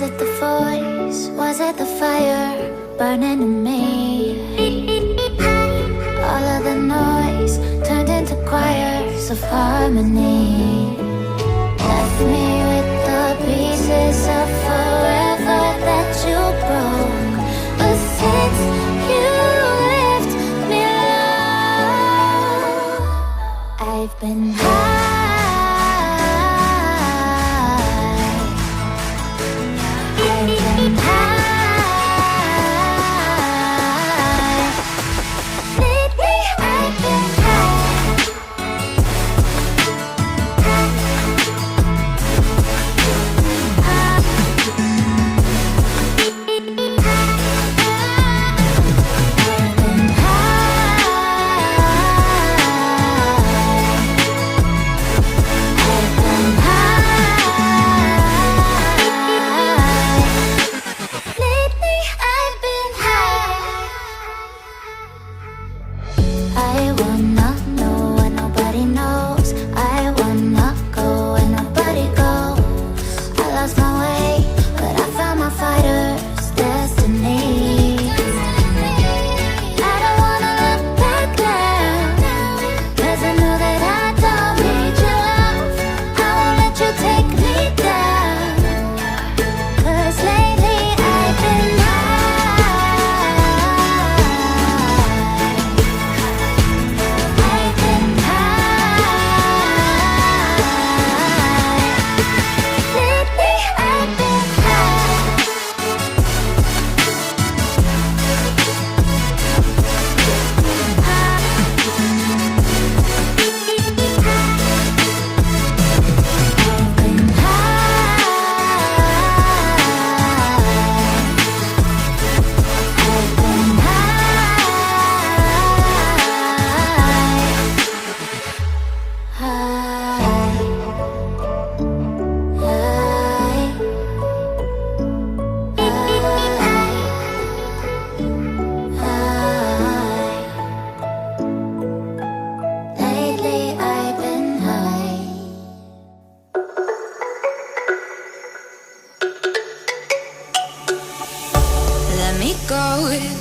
Was it the voice? Was it the fire burning in me? All of the noise turned into choirs of harmony. Left me with the pieces of forever that you broke. But since you left me low, I've been high.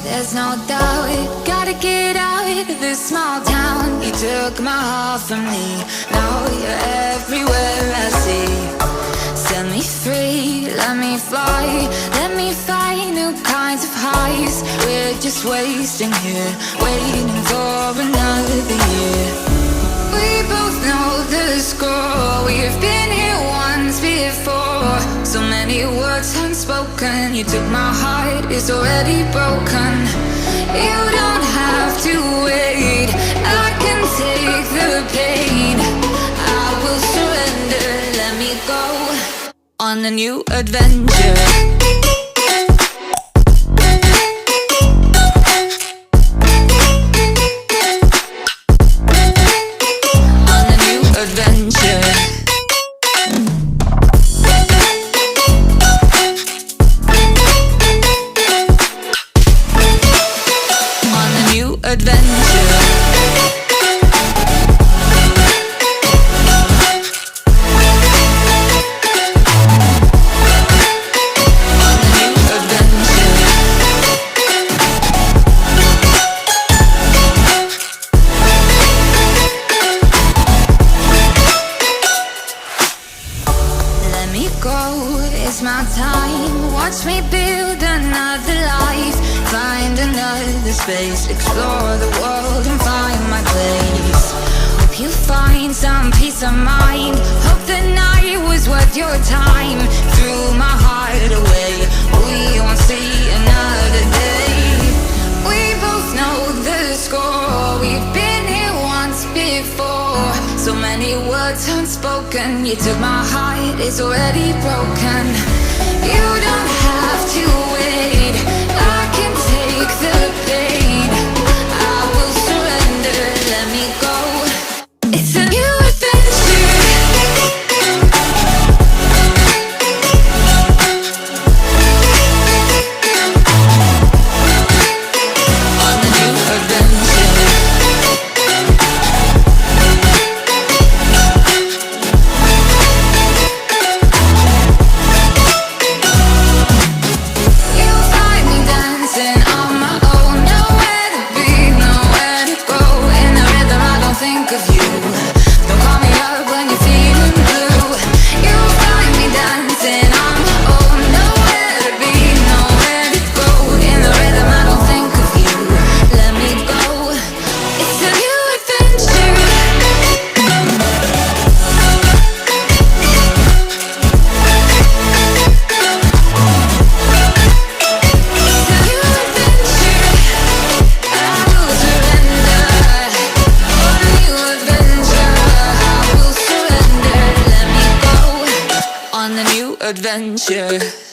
There's no doubt, gotta get out of this small town. You took my heart from me, now you're everywhere I see. Set me free, let me fly, let me find new kinds of highs. We're just wasting here, waiting for another year. We both know the score, we've been here once before. So many words unspoken, you took my heart, it's already broken. You don't have to wait, I can take the pain. I will surrender, let me go on a new adventure. Explore the world and find my place. Hope you find some peace of mind. Hope the night was worth your time. Threw my heart away, we won't see another day. We both know the score, we've been here once before. So many words unspoken, you took my heart, it's already broken. You don't have to wait, I can take the pain. Let me go. It's a new adventure. On a new adventure. adventure.